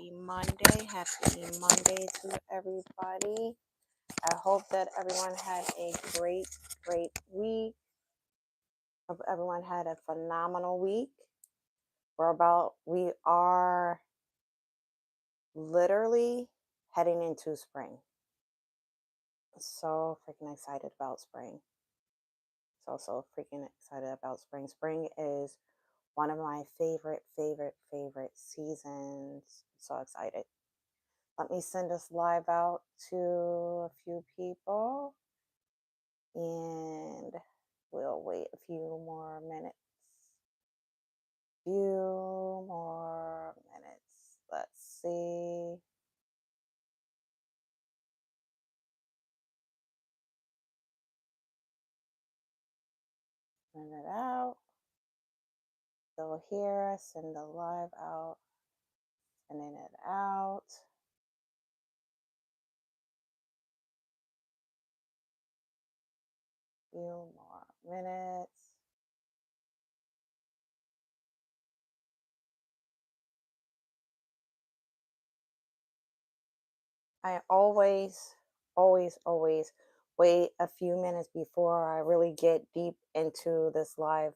happy Monday. Happy Monday to everybody. I hope that everyone had a great week. Hope everyone had a phenomenal week. We are literally heading into spring. So freaking excited about spring. So freaking excited about spring. Spring is one of my favorite seasons. So excited. Let me send this live out to a few people and we'll wait a few more minutes. Let's see. Send it out. Still here. Send the live out. Sending it out. Few more minutes. I always wait a few minutes before I really get deep into this live.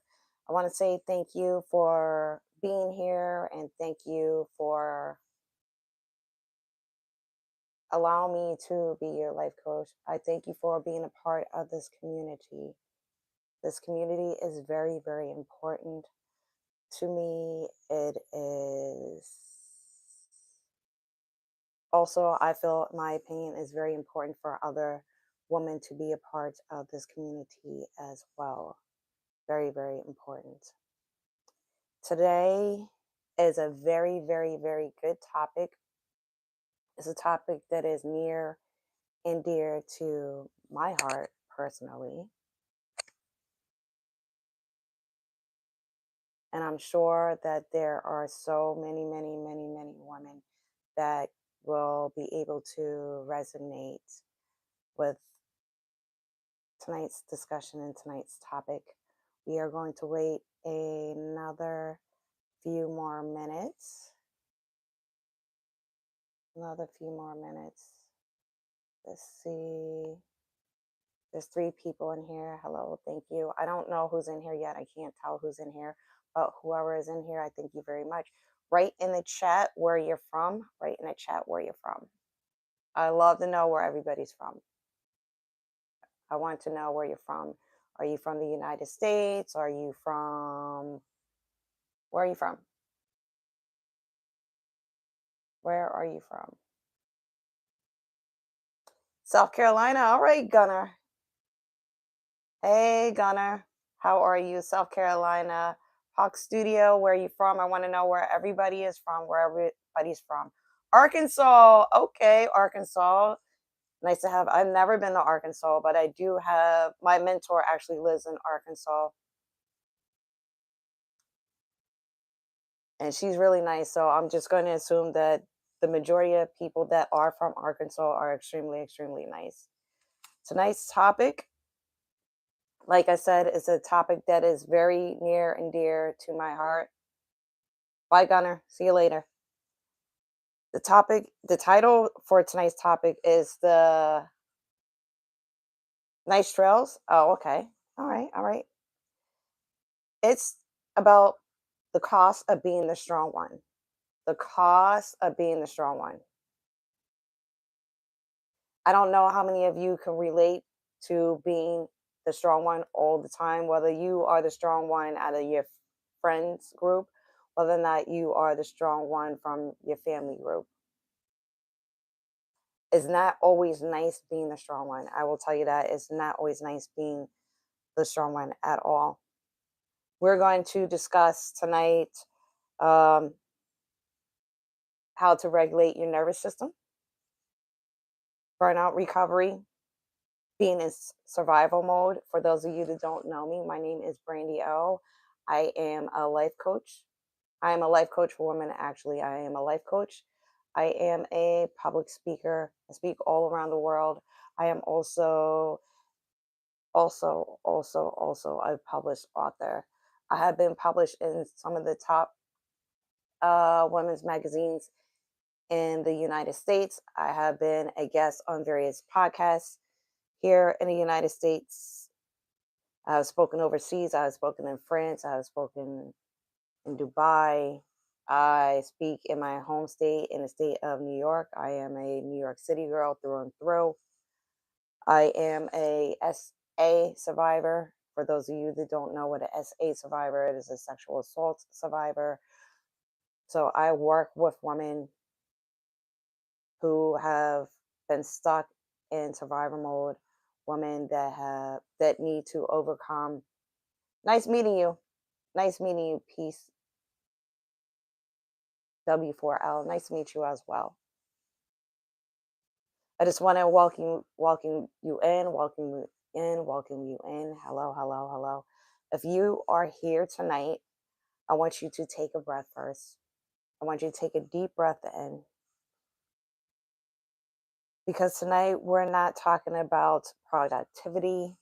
I want to say thank you for being here and thank you for allowing me to be your life coach. I thank you for being a part of this community. This community is very important to me. It is also, I feel my opinion is very important for other women to be a part of this community as well. Very important. Today is a very good topic. It's a topic that is near and dear to my heart personally. And I'm sure that there are so many women that will be able to resonate with tonight's discussion and tonight's topic. We are going to wait another few more minutes. Let's see. There's 3 people in here. Hello, thank you. I don't know who's in here yet. I can't tell who's in here, but whoever is in here, I thank you very much. Write in the chat where you're from. I love to know where everybody's from. I want to know where you're from. Are you from the United States? Where are you from? Where are you from? South Carolina. All right, Gunner. Hey, Gunner. How are you? South Carolina. Hawk Studio, where are you from? I want to know where everybody is from, Arkansas. Okay, Arkansas. Nice to have. I've never been to Arkansas, but I do have, my mentor actually lives in Arkansas. And she's really nice. So I'm just going to assume that the majority of people that are from Arkansas are extremely nice. Tonight's topic, like I said, is a topic that is very near and dear to my heart. Bye, Gunner. See you later. The title for tonight's topic is the Nice Trails. Oh, okay. All right. It's about the cost of being the strong one. I don't know how many of you can relate to being the strong one all the time, whether you are the strong one out of your friends group, whether or not you are the strong one from your family group. It's not always nice being the strong one. I will tell you that. It's not always nice being the strong one at all. We're going to discuss tonight how to regulate your nervous system, burnout recovery, being in survival mode. For those of you that don't know me, my name is Brandy O. I am a life coach. I am a life coach for women. Actually, I am a life coach. I am a public speaker. I speak all around the world. I am also a published author. I have been published in some of the top women's magazines in the United States. I have been a guest on various podcasts here in the United States. I have spoken overseas. I have spoken in France. I have spoken in Dubai. I speak in my home state, in the state of New York. I am a New York City girl through and through. I am a SA survivor. For those of you that don't know what a SA survivor is, a sexual assault survivor. So I work with women who have been stuck in survivor mode, women that need to overcome. Nice meeting you. Nice meeting you. Peace. W4L. Nice to meet you as well. I just want to welcome you in, welcome you in, welcome you in. Hello, hello, hello. If you are here tonight, I want you to take a breath first. I want you to take a deep breath in. Because tonight we're not talking about productivity.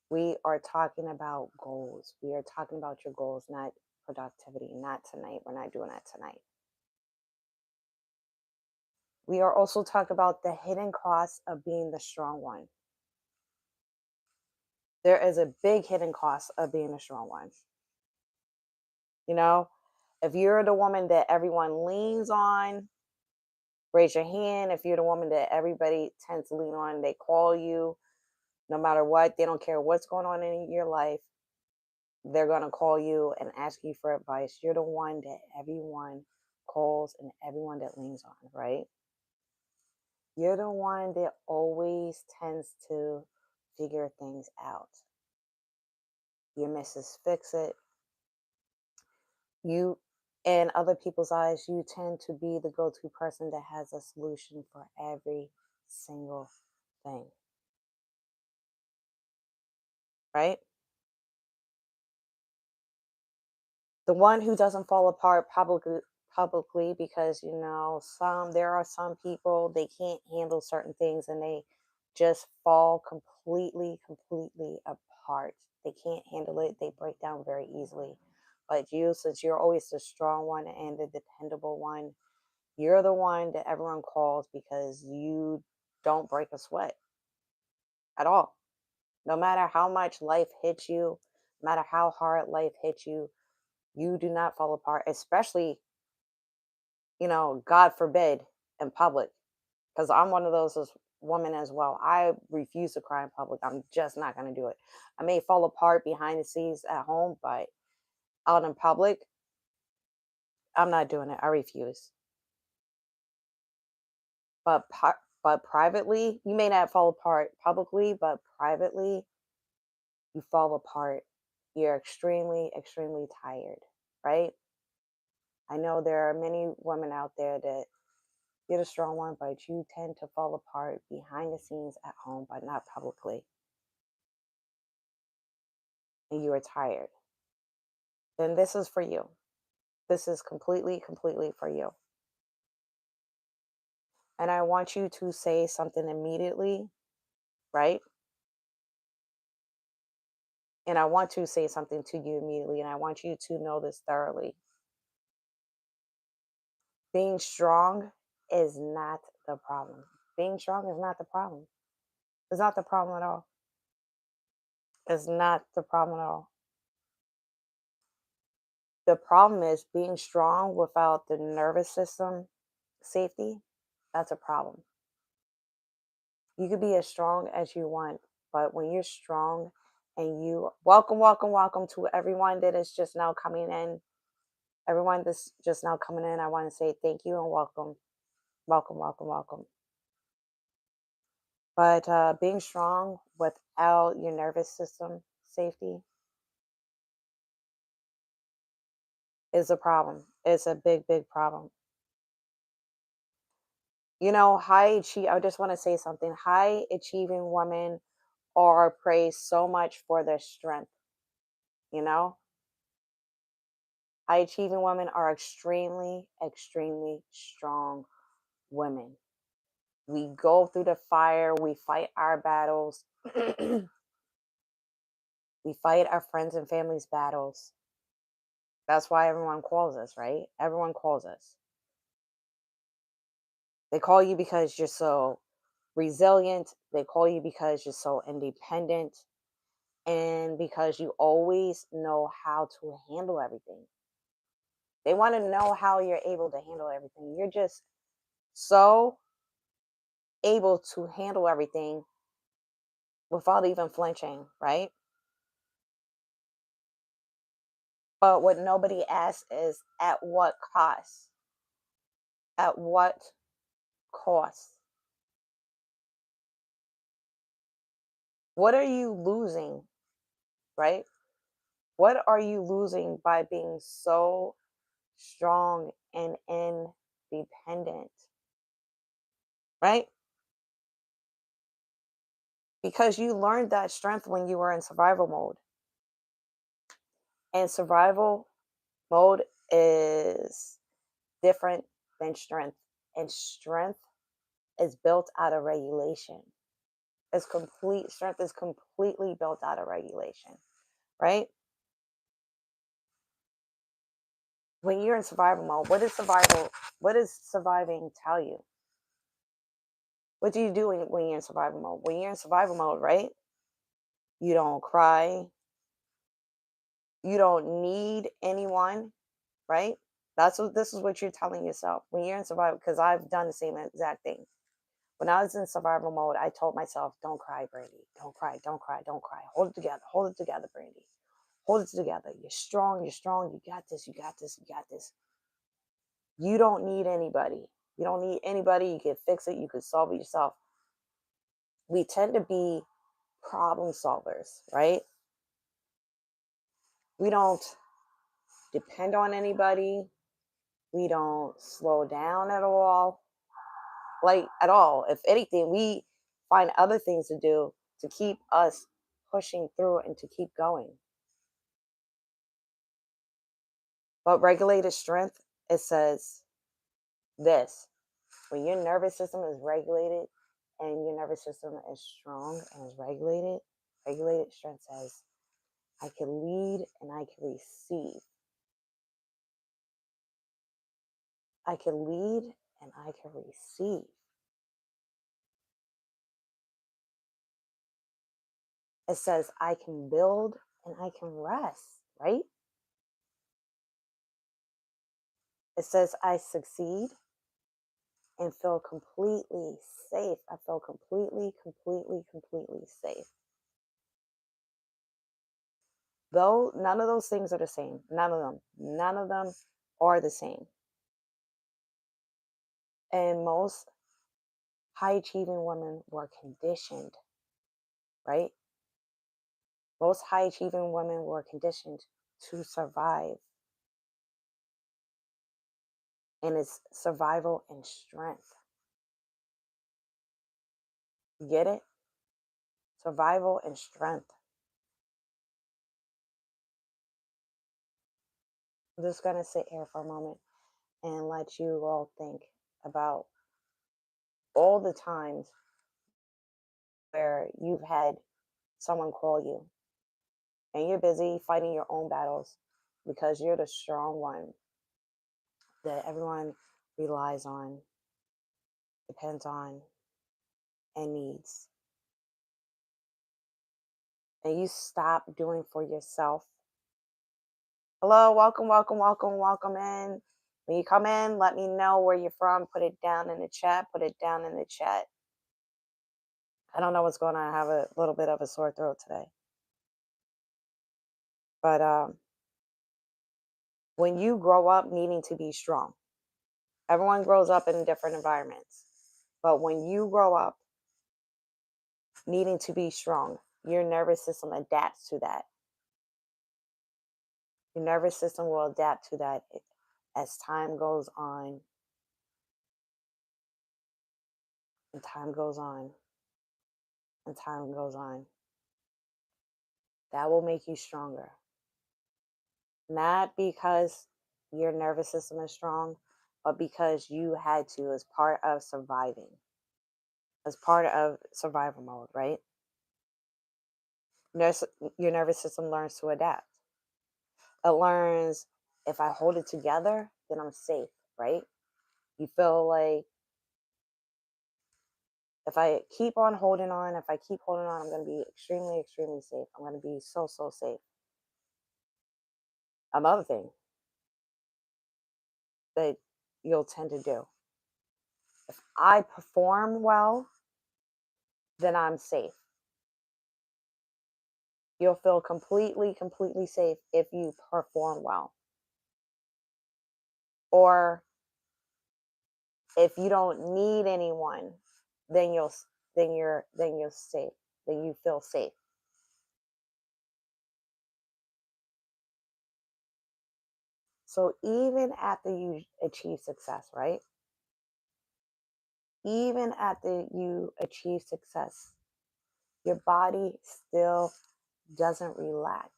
We are talking about goals. We are talking about your goals, not productivity. Not tonight. We're not doing that tonight. We are also talking about the hidden cost of being the strong one. There is a big hidden cost of being a strong one. You know, if you're the woman that everyone leans on, raise your hand. If you're the woman that everybody tends to lean on, they call you no matter what. They don't care what's going on in your life. They're going to call you and ask you for advice. You're the one that everyone calls and everyone that leans on, right? You're the one that always tends to figure things out. You're Mrs. Fix It. You, in other people's eyes, you tend to be the go to person that has a solution for every single thing, right? The one who doesn't fall apart publicly because there are some people they can't handle certain things and they just fall completely apart. They can't handle it. They break down very easily. But you, since you're always the strong one and the dependable one, you're the one that everyone calls because you don't break a sweat at all. No matter how much life hits you, no matter how hard life hits you, you do not fall apart, especially, God forbid, in public. Because I'm one of those as women as well. I refuse to cry in public. I'm just not going to do it. I may fall apart behind the scenes at home, but out in public, I'm not doing it. I refuse. But privately, you may not fall apart publicly, but privately, you fall apart. You're extremely tired, right? I know there are many women out there that you're the strong one, but you tend to fall apart behind the scenes at home, but not publicly. And you are tired. Then this is for you. This is completely for you. And I want you to say something immediately, right? And I want to say something to you immediately, and I want you to know this thoroughly. Being strong is not the problem. Being strong is not the problem. It's not the problem at all. It's not the problem at all. The problem is being strong without the nervous system safety. That's a problem. You could be as strong as you want, but when you're strong and you welcome to everyone that is just now coming in. Everyone that's just now coming in, I want to say thank you and welcome. Welcome. But being strong without your nervous system safety is a problem. It's a big problem. I just want to say something. High achieving women are praised so much for their strength. You know, high achieving women are extremely strong women. We go through the fire, we fight our battles, we fight our friends and family's battles. That's why everyone calls us, right? Everyone calls us. They call you because you're so resilient. They call you because you're so independent and because you always know how to handle everything. They want to know how you're able to handle everything. You're just so able to handle everything without even flinching, right? But what nobody asks is at what cost? At what cost? What are you losing, right? What are you losing by being so strong and independent, right? Because you learned that strength when you were in survival mode. And survival mode is different than strength. And strength is built out of regulation. It's complete strength is completely built out of regulation, right? When you're in survival mode, what does surviving tell you? What do you do when you're in survival mode? When you're in survival mode, right? You don't cry. You don't need anyone, right? This is what you're telling yourself when you're in survival. Because I've done the same exact thing. When I was in survival mode, I told myself, "Don't cry, Brandy. Don't cry. Don't cry. Don't cry. Hold it together. Hold it together, Brandy. Hold it together. You're strong. You're strong. You got this. You got this. You got this. You don't need anybody. You don't need anybody. You can fix it. You can solve it yourself." We tend to be problem solvers, right? We don't depend on anybody. We don't slow down at all. Like, at all. If anything, we find other things to do to keep us pushing through and to keep going. But regulated strength, it says this: when your nervous system is regulated and your nervous system is strong and is regulated strength says, I can lead and I can receive. I can lead and I can receive. It says I can build and I can rest, right? It says I succeed and feel completely safe. I feel completely safe. Though none of those things are the same. None of them. None of them are the same. And most high achieving women were conditioned, right? Most high achieving women were conditioned to survive. And it's survival and strength. You get it? Survival and strength. I'm just going to sit here for a moment and let you all think about all the times where you've had someone call you and you're busy fighting your own battles because you're the strong one that everyone relies on, depends on, and needs. And you stop doing for yourself. Hello, welcome in. When you come in, let me know where you're from. Put it down in the chat. Put it down in the chat. I don't know what's going on. I have a little bit of a sore throat today. But when you grow up needing to be strong, everyone grows up in different environments. But when you grow up needing to be strong, your nervous system adapts to that. Your nervous system will adapt to that as time goes on, and time goes on, and time goes on. That will make you stronger. Not because your nervous system is strong, but because you had to as part of surviving, as part of survival mode, right? Your nervous system learns to adapt. It learns, if I hold it together, then I'm safe, right? You feel like If I keep on holding on, if I keep holding on, I'm going to be extremely, extremely safe. I'm going to be so, so safe. Another thing that you'll tend to do, if I perform well, then I'm safe. You'll feel completely, completely safe if you perform well. Or if you don't need anyone, then you're safe. Then you feel safe. So even after you achieve success, right? Even after you achieve success, your body still doesn't relax.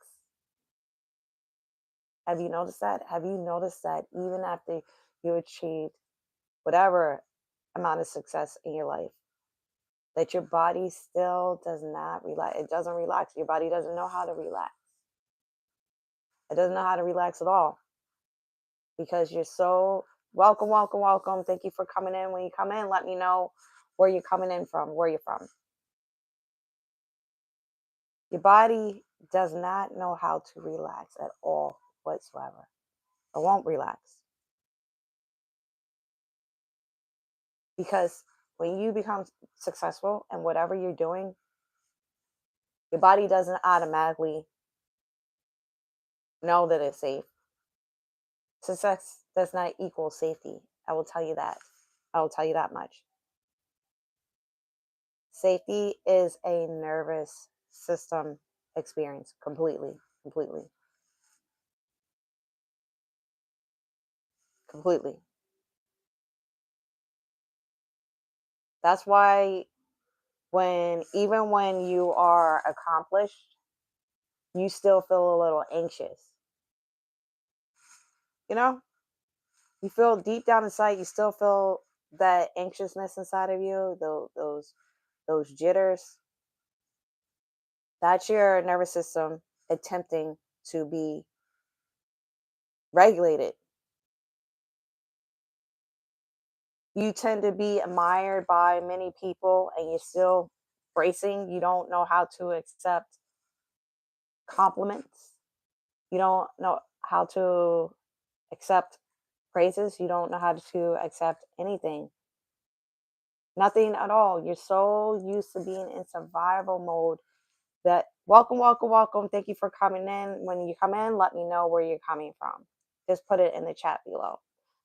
Have you noticed that? Have you noticed that even after you achieved whatever amount of success in your life, that your body still does not relax? It doesn't relax. Your body doesn't know how to relax. It doesn't know how to relax at all because you're so welcome, welcome, welcome. Thank you for coming in. When you come in, let me know where you're coming in from, where you're from. Your body does not know how to relax at all whatsoever. It won't relax. Because when you become successful in whatever you're doing, your body doesn't automatically know that it's safe. Success does not equal safety. I will tell you that. I will tell you that much. Safety is a nervous system experience completely, completely, completely. That's why even when you are accomplished, you still feel a little anxious. You know, you feel deep down inside, you still feel that anxiousness inside of you, those jitters. That's your nervous system attempting to be regulated. You tend to be admired by many people and you're still bracing. You don't know how to accept compliments. You don't know how to accept praises. You don't know how to accept anything. Nothing at all. You're so used to being in survival mode that welcome, welcome, welcome. Thank you for coming in. When you come in, let me know where you're coming from. Just put it in the chat below.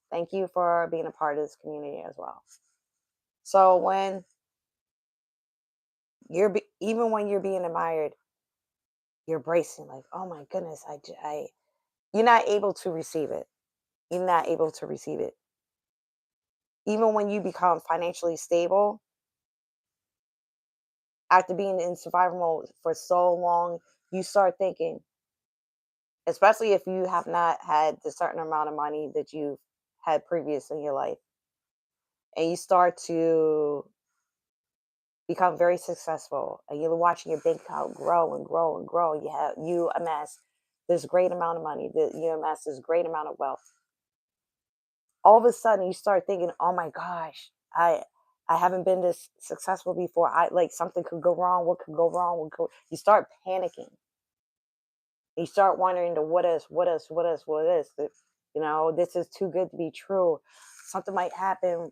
Thank you for being a part of this community as well. So when even when you're being admired, you're bracing like, oh my goodness, you're not able to receive it. You're not able to receive it. Even when you become financially stable, after being in survival mode for so long, you start thinking, especially if you have not had the certain amount of money that you've had previous in your life, and you start to become very successful, and you're watching your bank account grow and grow and grow, and you amass this great amount of money, that you amass this great amount of wealth. All of a sudden, you start thinking, "Oh my gosh, I haven't been this successful before. I like something could go wrong. What could go wrong? You start panicking. You start wondering the what is, what is, what is, what is. This is too good to be true. Something might happen.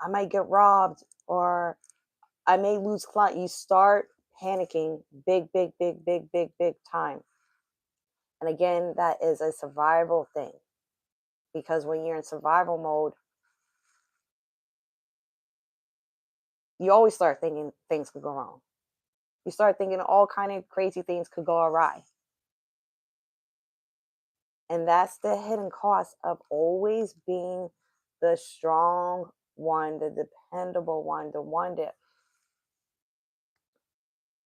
I might get robbed, or I may lose client. You start panicking big, big, big, big, big, big time. And again, that is a survival thing. Because when you're in survival mode, you always start thinking things could go wrong. You start thinking all kind of crazy things could go awry. And that's the hidden cost of always being the strong one, the dependable one, the one that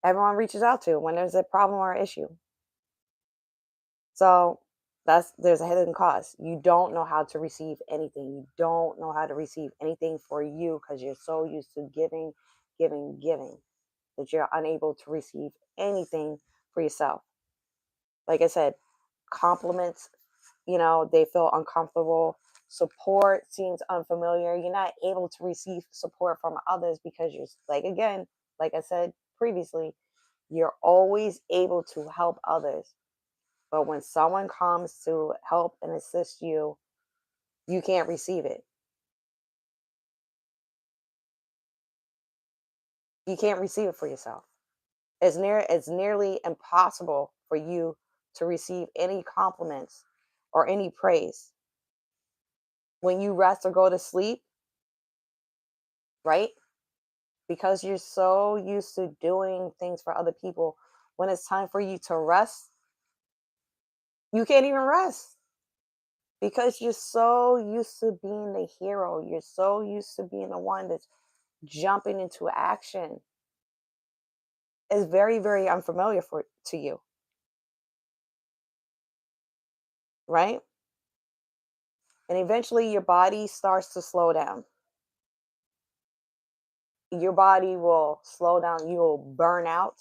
everyone reaches out to when there's a problem or issue. So there's a hidden cost. You don't know how to receive anything. You don't know how to receive anything for you because you're so used to giving, giving, giving that you're unable to receive anything for yourself. Like I said, compliments, they feel uncomfortable. support seems unfamiliar. You're not able to receive support from others because you're, like, again, like I said previously, you're always able to help others. But when someone comes to help and assist you, you can't receive it. You can't receive it for yourself. It's nearly impossible for you to receive any compliments or any praise. When you rest or go to sleep, right? Because you're so used to doing things for other people, when it's time for you to rest, you can't even rest because you're so used to being the hero. You're so used to being the one that's jumping into action. It's very, very unfamiliar for to you, right? And eventually your body starts to slow down. Your body will slow down. You'll burn out.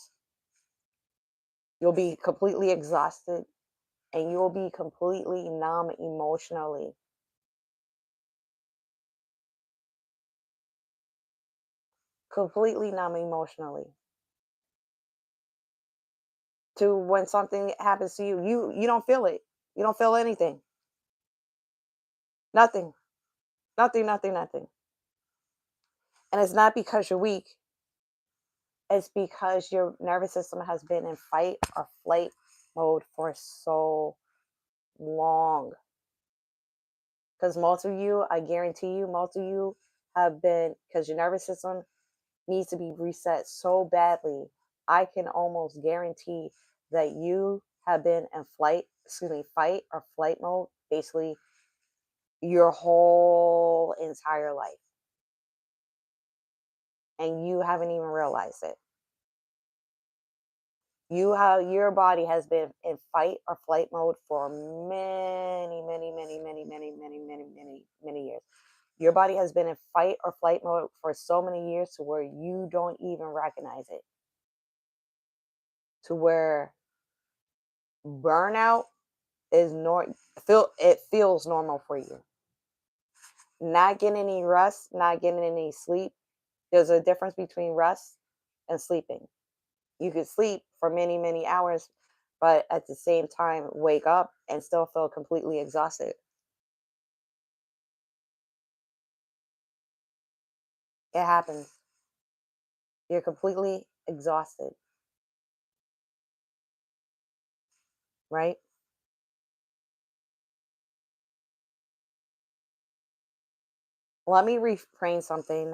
You'll be completely exhausted and you'll be completely numb emotionally. Completely numb emotionally. To when something happens to you, you don't feel it. You don't feel anything. Nothing. Nothing, nothing, nothing. And it's not because you're weak. It's because your nervous system has been in fight or flight mode for so long. Because most of you, I guarantee you, most of you have been, because your nervous system needs to be reset so badly. I can almost guarantee that you have been in fight or flight mode, basically your whole entire life. And you haven't even realized it. Your body has been in fight or flight mode for many, many, many, many, many, many, many, many, many years. Your body has been in fight or flight mode for so many years to where you don't even recognize it. To where burnout is it feels normal for you. Not getting any rest, not getting any sleep. There's a difference between rest and sleeping. You could sleep for many, many hours, but at the same time wake up and still feel completely exhausted. It happens. You're completely exhausted, right? Let me reframe something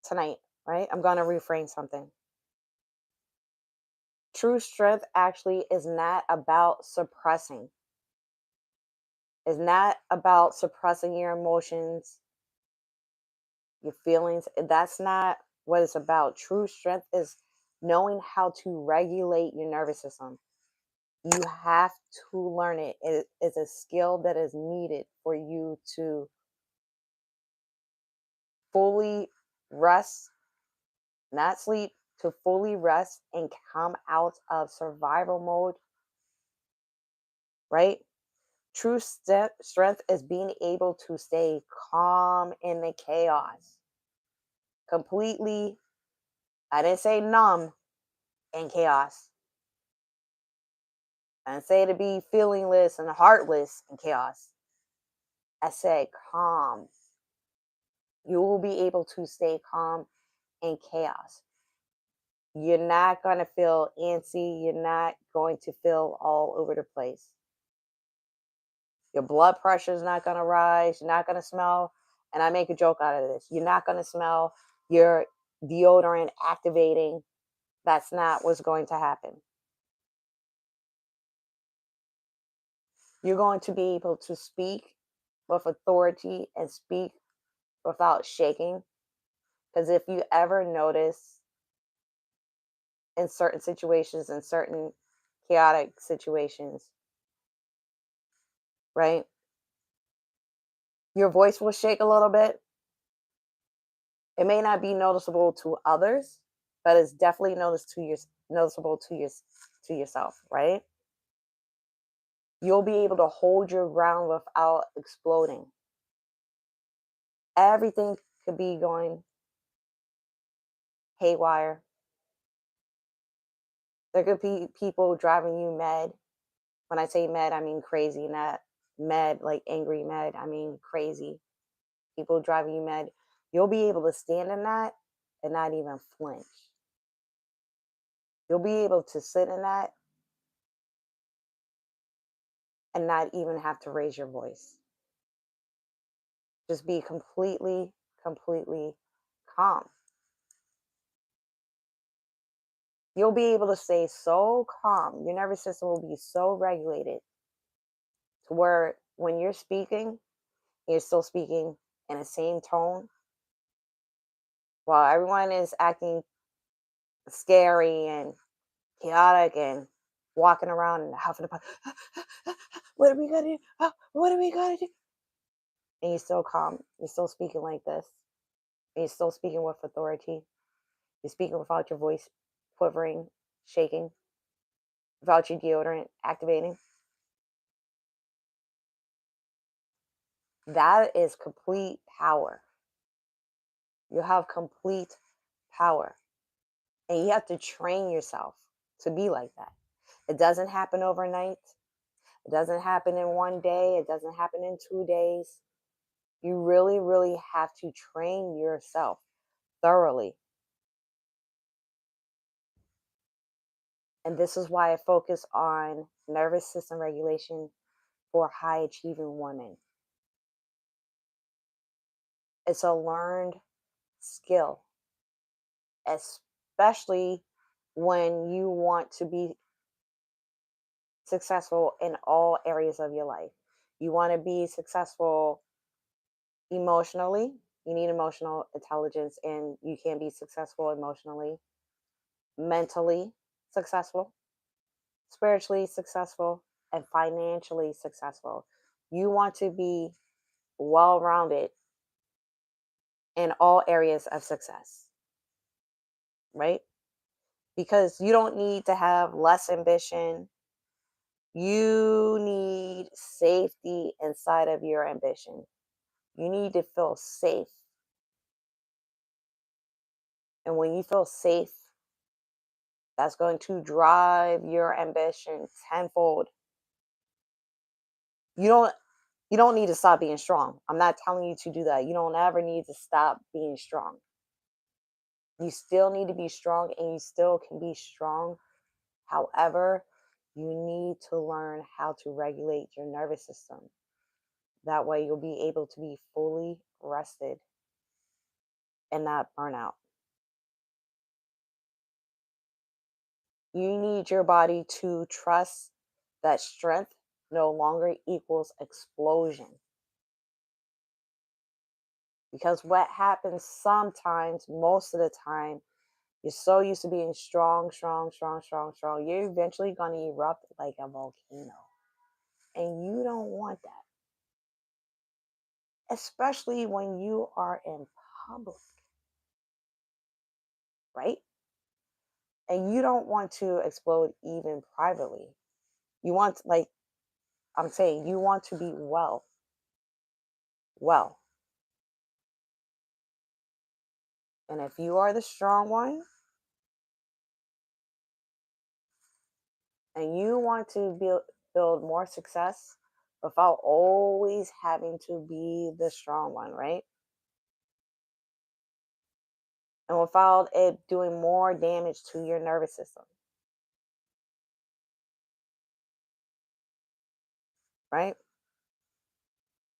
tonight, right? I'm going to reframe something. True strength actually is not about suppressing. It's not about suppressing your emotions, your feelings. That's not what it's about. True strength is knowing how to regulate your nervous system. You have to learn it. It is a skill that is needed for you to fully rest, not sleep, to fully rest and come out of survival mode, right? True strength is being able to stay calm in the chaos. Completely, I didn't say numb in chaos. I didn't say to be feelingless and heartless in chaos. I said calm. You will be able to stay calm in chaos. You're not going to feel antsy. You're not going to feel all over the place. Your blood pressure is not going to rise. You're not going to smell. And I make a joke out of this. You're not going to smell your deodorant activating. That's not what's going to happen. You're going to be able to speak with authority and speak without shaking. Because if you ever notice in certain situations, in certain chaotic situations, right? Your voice will shake a little bit. It may not be noticeable to others, but it's definitely noticeable to yourself, right? You'll be able to hold your ground without exploding. Everything could be going haywire. There could be people driving you mad. When I say mad, I mean crazy, not mad like angry mad. I mean crazy. People driving you mad. You'll be able to stand in that and not even flinch. You'll be able to sit in that and not even have to raise your voice. Just be completely, completely calm. You'll be able to stay so calm. Your nervous system will be so regulated to where when you're still speaking in the same tone while everyone is acting scary and chaotic and walking around and huffing and puffing. What are we gonna do? What are we gonna do? And you're still calm. You're still speaking like this. And you're still speaking with authority. You're speaking without your voice quivering, shaking, without your deodorant activating. That is complete power. You have complete power. And you have to train yourself to be like that. It doesn't happen overnight. It doesn't happen in one day. It doesn't happen in 2 days. You really, really have to train yourself thoroughly. And this is why I focus on nervous system regulation for high achieving women. It's a learned skill, especially when you want to be successful in all areas of your life. You want to be successful emotionally. You need emotional intelligence, and you can be successful emotionally, mentally successful, spiritually successful, and financially successful. You want to be well rounded in all areas of success, right? Because you don't need to have less ambition. You need safety inside of your ambition. You need to feel safe. And when you feel safe, that's going to drive your ambition tenfold. You don't you don't need to stop being strong. I'm not telling you to do that. You don't ever need to stop being strong. You still need to be strong and you still can be strong. However, you need to learn how to regulate your nervous system. That way you'll be able to be fully rested and not burn out. You need your body to trust that strength no longer equals explosion. Because what happens sometimes, most of the time, you're so used to being strong, strong, strong, strong, strong. You're eventually going to erupt like a volcano. And you don't want that, especially when you are in public, right? And you don't want to explode even privately. You want, like I'm saying, you want to be well. And if you are the strong one and you want to build more success without always having to be the strong one, right? And without it doing more damage to your nervous system, right?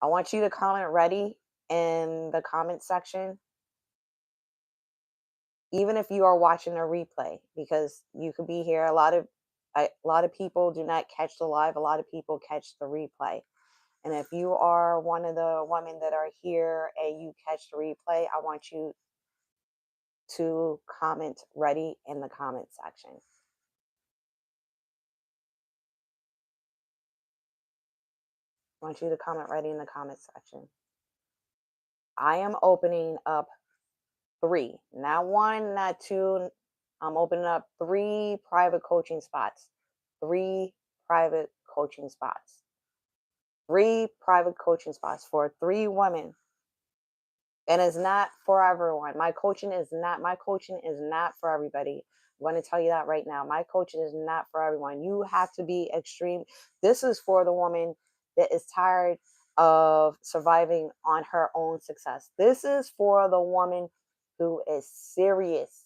I want you to comment ready in the comment section, even if you are watching a replay, because you could be here. A lot of people do not catch the live. A lot of people catch the replay. And if you are one of the women that are here and you catch the replay, I want you to comment ready in the comment section. I want you to comment ready in the comment section. I am opening up 3, not 1, not 2. I'm opening up 3 private coaching spots. 3 private coaching spots. 3 3 women. And it's not for everyone. My coaching is not for everybody. I'm going to tell you that right now. My coaching is not for everyone. You have to be extreme. This is for the woman that is tired of surviving on her own success. This is for the woman who is serious,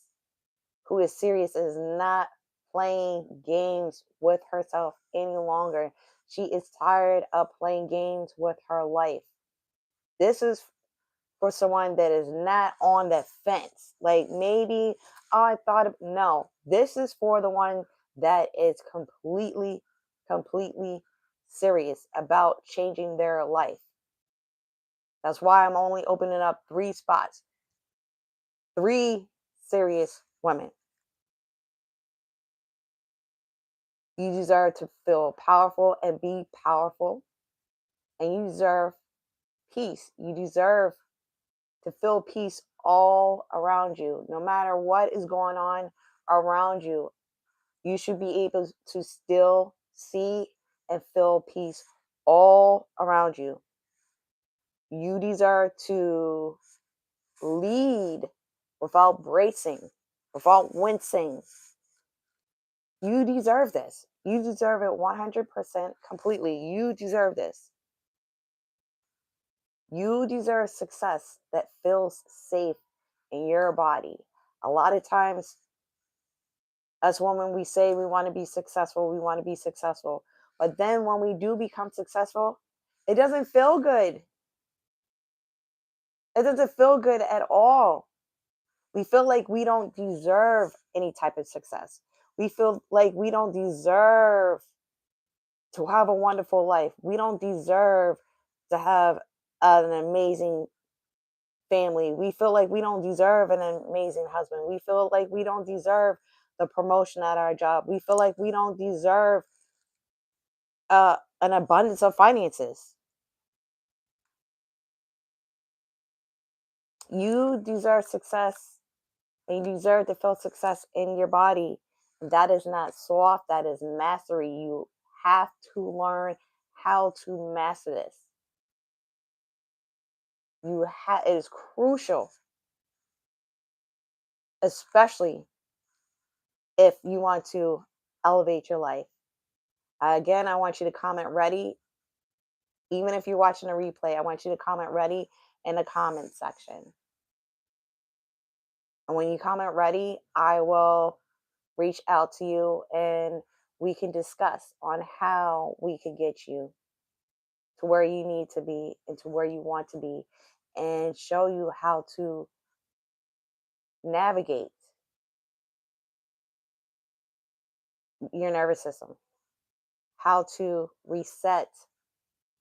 is not playing games with herself any longer. She is tired of playing games with her life. This is for someone that is not on the fence. Like maybe, oh, I thought of, no, this is for the one that is completely serious about changing their life. That's why I'm only opening up 3 spots. 3 serious women. You deserve to feel powerful and be powerful. And you deserve peace. You deserve to feel peace all around you. No matter what is going on around you, you should be able to still see and feel peace all around you. You deserve to lead without bracing, without wincing. You deserve this. You deserve it 100% completely. You deserve this. You deserve success that feels safe in your body. A lot of times, as women, we say we want to be successful, we want to be successful. But then when we do become successful, it doesn't feel good. It doesn't feel good at all. We feel like we don't deserve any type of success. We feel like we don't deserve to have a wonderful life. We don't deserve to have an amazing family. We feel like we don't deserve an amazing husband. We feel like we don't deserve the promotion at our job. We feel like we don't deserve an abundance of finances. You deserve success and you deserve to feel success in your body. That is not soft, that is mastery. You have to learn how to master this. It is crucial, especially if you want to elevate your life. Again, I want you to comment ready. Even if you're watching a replay, I want you to comment ready in the comment section. And when you comment ready, I will reach out to you and we can discuss on how we can get you to where you need to be and to where you want to be and show you how to navigate your nervous system, how to reset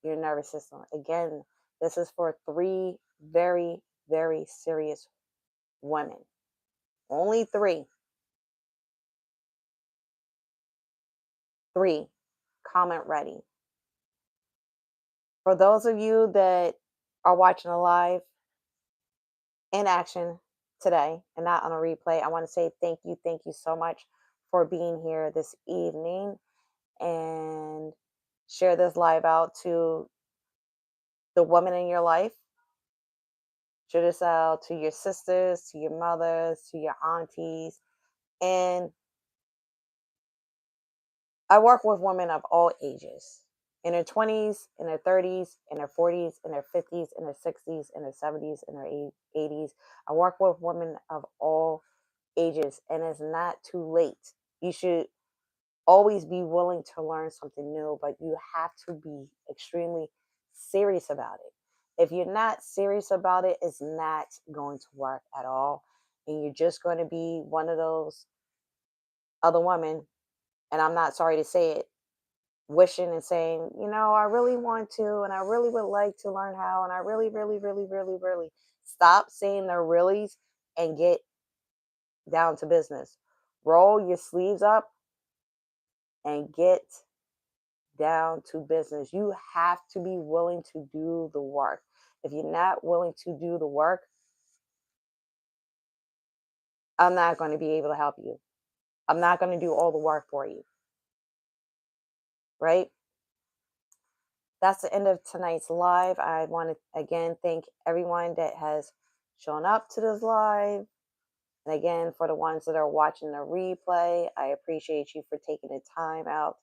your nervous system. Again, this is for 3 very, very serious women. Only 3. 3. Comment ready. For those of you that are watching a live in action today and not on a replay, I want to say thank you so much for being here this evening, and share this live out to the woman in your life. Share this out to your sisters, to your mothers, to your aunties. And I work with women of all ages, in their 20s, in their 30s, in their 40s, in their 50s, in their 60s, in their 70s, in their 80s. I work with women of all ages, and it's not too late. You should always be willing to learn something new, but you have to be extremely serious about it. If you're not serious about it, it's not going to work at all. And you're just going to be one of those other women, and I'm not sorry to say it, wishing and saying, I really want to, and I really would like to learn how, and I really, really, really, really, really. Stop saying the reallys and get down to business. Roll your sleeves up and get down to business. You have to be willing to do the work. If you're not willing to do the work, I'm not going to be able to help you. I'm not going to do all the work for you. Right? that's the end of tonight's live. I want to again thank everyone that has shown up to this live. And again, for the ones that are watching the replay, I appreciate you for taking the time out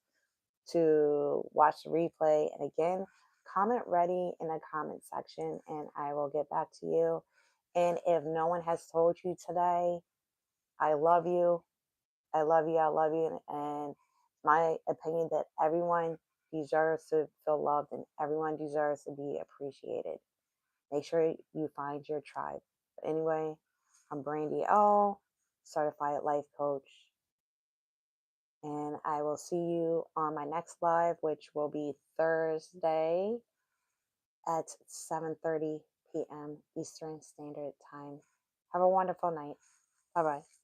to watch the replay. And again, comment ready in the comment section and I will get back to you. And if no one has told you today, I love you. I love you. I love you. And my opinion that everyone deserves to feel loved and everyone deserves to be appreciated. Make sure you find your tribe. But anyway, I'm Brandy O, certified life coach. And I will see you on my next live, which will be Thursday at 7:30 p.m. Eastern Standard Time. Have a wonderful night. Bye bye.